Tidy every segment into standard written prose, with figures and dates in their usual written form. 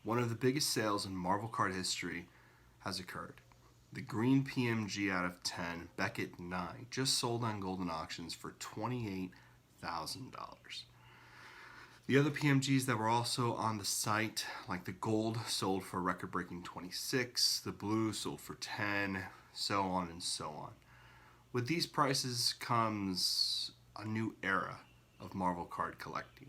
One of the biggest sales in Marvel card history has occurred. The green PMG out of 10, Beckett 9, just sold on Golden Auctions for $28,000. The other PMGs that were also on the site, like the gold, sold for a record-breaking 26, the blue sold for 10, so on and so on. With these prices comes a new era of Marvel card collecting.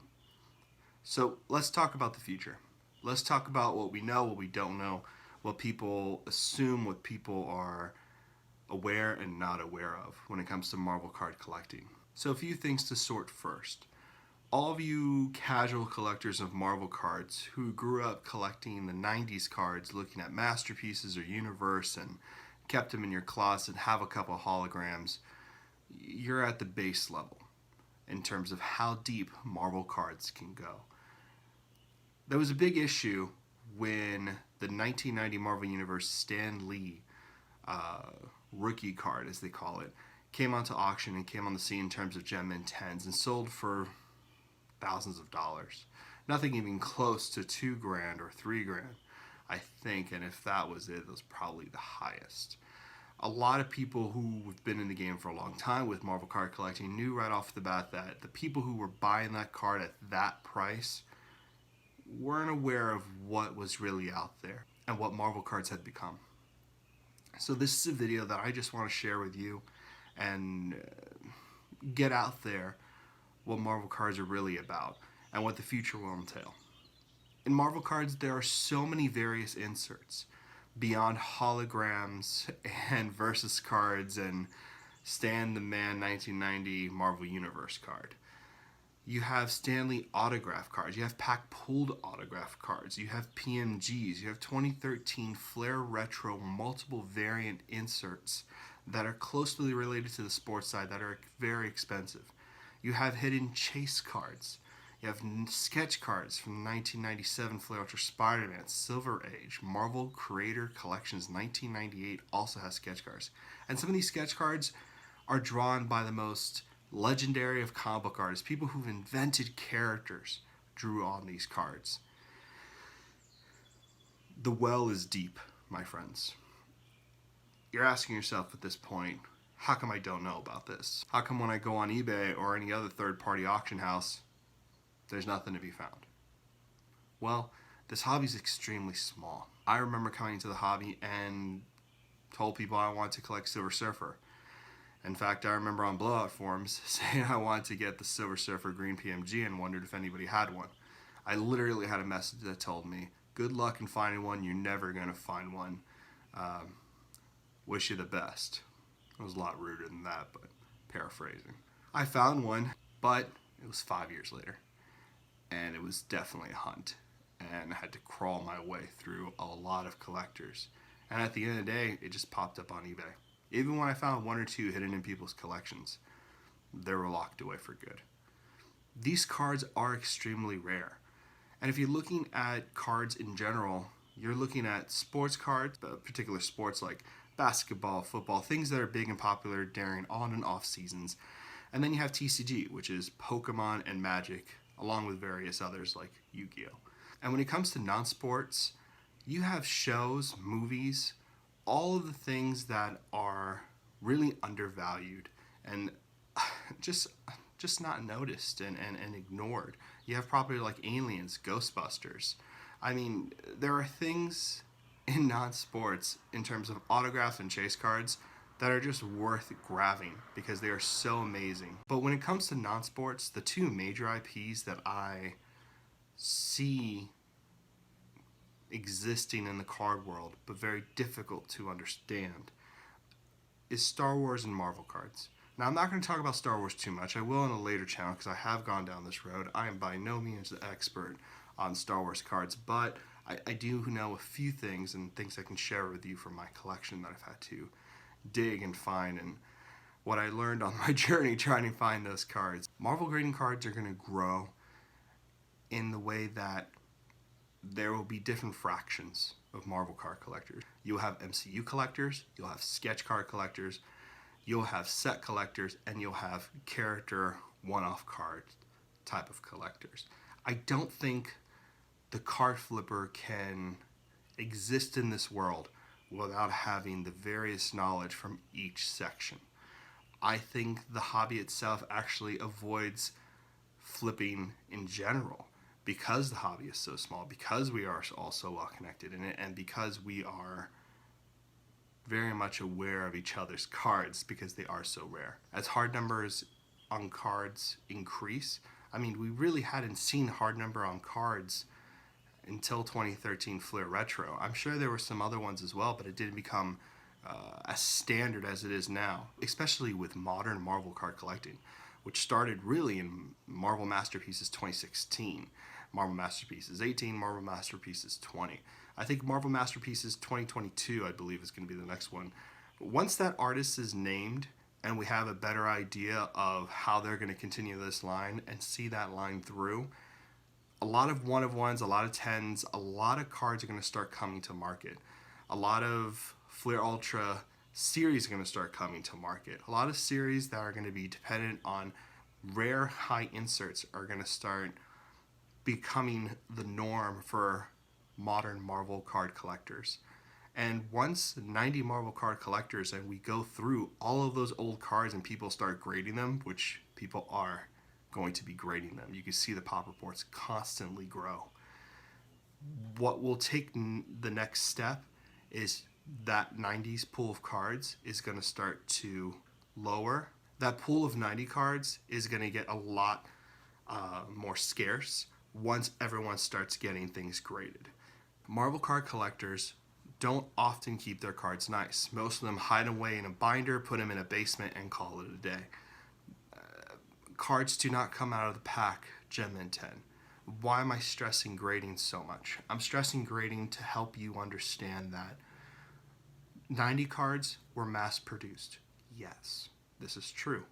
So let's talk about the future. Let's talk about what we know, what we don't know, what people assume, what people are aware and not aware of when it comes to Marvel card collecting. So a few things to sort first. All of you casual collectors of Marvel cards who grew up collecting the 90s cards, looking at Masterpieces or Universe and kept them in your closet, have a couple of holograms, you're at the base level in terms of how deep Marvel cards can go. There was a big issue when the 1990 Marvel Universe Stan Lee rookie card, as they call it, came onto auction and came on the scene in terms of Gem Mint 10s and sold for thousands of dollars. Nothing even close to $2,000 or $3,000, I think, and if that was it was probably the highest. A lot of people who have been in the game for a long time with Marvel card collecting knew right off the bat that the people who were buying that card at that price weren't aware of what was really out there and what Marvel cards had become. So this is a video that I just want to share with you and get out there what Marvel cards are really about and what the future will entail. In Marvel cards, there are so many various inserts beyond holograms and versus cards and Stan the Man 1990 Marvel Universe card. You have Stanley autograph cards, you have pack pulled autograph cards, you have PMGs, you have 2013 Flair Retro multiple variant inserts that are closely related to the sports side that are very expensive. You have hidden chase cards. You have sketch cards from 1997 Flair Ultra Spider-Man, Silver Age, Marvel Creator Collections 1998 also has sketch cards. And some of these sketch cards are drawn by the most legendary of comic book artists. People who've invented characters drew on these cards. The well is deep, my friends. You're asking yourself at this point, how come I don't know about this? How come when I go on eBay or any other third-party auction house, there's nothing to be found? Well, this hobby is extremely small. I remember coming into the hobby and told people I wanted to collect Silver Surfer. In fact, I remember on blowout forums saying I wanted to get the Silver Surfer green PMG and wondered if anybody had one. I literally had a message that told me, good luck in finding one, you're never going to find one. Wish you the best. It was a lot ruder than that, but paraphrasing. I found one, but it was 5 years later. And it was definitely a hunt. And I had to crawl my way through a lot of collectors. And at the end of the day, it just popped up on eBay. Even when I found one or two hidden in people's collections, they were locked away for good. These cards are extremely rare. And if you're looking at cards in general, you're looking at sports cards, particular sports like basketball, football, things that are big and popular during on and off seasons. And then you have TCG, which is Pokemon and Magic, along with various others like Yu-Gi-Oh! And when it comes to non-sports, you have shows, movies, all of the things that are really undervalued and just not noticed and ignored. You have property like Aliens, Ghostbusters. I mean, there are things in non-sports in terms of autographs and chase cards that are just worth grabbing because they are so amazing. But when it comes to non-sports, the two major IPs that I see existing in the card world, but very difficult to understand, is Star Wars and Marvel cards. Now, I'm not going to talk about Star Wars too much. I will in a later channel because I have gone down this road. I am by no means an expert on Star Wars cards, but I do know a few things and things I can share with you from my collection that I've had to dig and find and what I learned on my journey trying to find those cards. Marvel grading cards are going to grow in the way that there will be different fractions of Marvel card collectors. You'll have MCU collectors, you'll have sketch card collectors, you'll have set collectors, and you'll have character one-off card type of collectors. I don't think the card flipper can exist in this world without having the various knowledge from each section. I think the hobby itself actually avoids flipping in general because the hobby is so small, because we are all so well connected in it, and because we are very much aware of each other's cards because they are so rare. As hard numbers on cards increase, I mean, we really hadn't seen hard number on cards until 2013 Flair Retro. I'm sure there were some other ones as well, but it didn't become as standard as it is now, especially with modern Marvel card collecting, which started really in Marvel Masterpieces 2016, Marvel Masterpieces 18, Marvel Masterpieces 20. I think Marvel Masterpieces 2022, I believe, is going to be the next one. Once that artist is named and we have a better idea of how they're going to continue this line and see that line through, a lot of one-of-ones, a lot of tens, a lot of cards are going to start coming to market. A lot of Flair Ultra series are going to start coming to market. A lot of series that are going to be dependent on rare high inserts are going to start becoming the norm for modern Marvel card collectors. And once 90 Marvel card collectors and we go through all of those old cards and people start grading them, which people are going to be grading them. You can see the pop reports constantly grow. What will take the next step is that 90s pool of cards is going to start to lower. That pool of 90 cards is going to get a lot more scarce once everyone starts getting things graded. Marvel card collectors don't often keep their cards nice. Most of them hide away in a binder, put them in a basement, and call it a day. Cards do not come out of the pack Gem and 10. Why am I stressing grading so much? I'm stressing grading to help you understand that 90 cards were mass produced. Yes, this is true.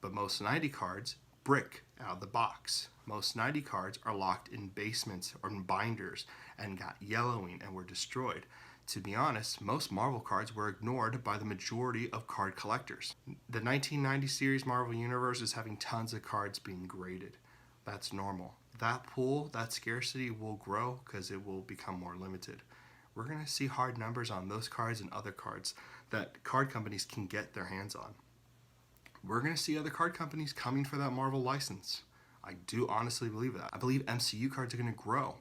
But most 90 cards brick out of the box. Most 90 cards are locked in basements or in binders and got yellowing and were destroyed. To be honest, most Marvel cards were ignored by the majority of card collectors. The 1990 series Marvel Universe is having tons of cards being graded. That's normal. That pool, that scarcity will grow because it will become more limited. We're going to see hard numbers on those cards and other cards that card companies can get their hands on. We're going to see other card companies coming for that Marvel license. I do honestly believe that. I believe MCU cards are going to grow.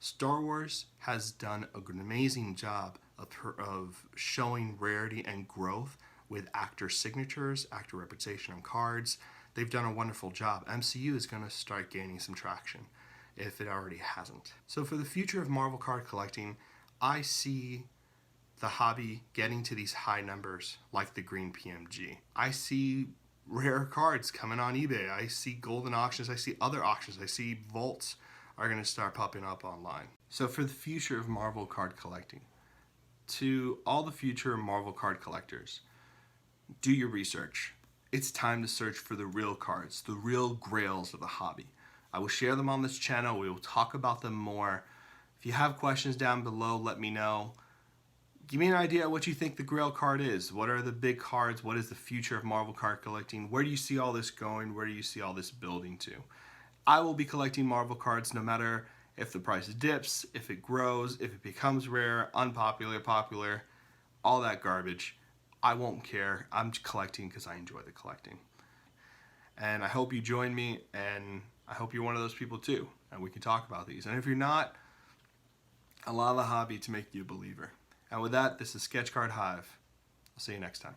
Star Wars has done an amazing job of showing rarity and growth with actor signatures, actor reputation on cards. They've done a wonderful job. MCU is going to start gaining some traction if it already hasn't. So for the future of Marvel card collecting, I see the hobby getting to these high numbers like the green PMG. I see rare cards coming on eBay. I see golden auctions. I see other auctions. I see vaults are going to start popping up online. So for the future of Marvel card collecting, to all the future Marvel card collectors, do your research. It's time to search for the real cards, the real grails of the hobby. I will share them on this channel. We will talk about them more. If you have questions down below, let me know. Give me an idea of what you think the grail card is. What are the big cards? What is the future of Marvel card collecting? Where do you see all this going? Where do you see all this building to? I will be collecting Marvel cards no matter if the price dips, if it grows, if it becomes rare, unpopular, popular, all that garbage. I won't care. I'm collecting because I enjoy the collecting. And I hope you join me, and I hope you're one of those people too, and we can talk about these. And if you're not, allow the hobby to make you a believer. And with that, this is Sketch Card Hive. I'll see you next time.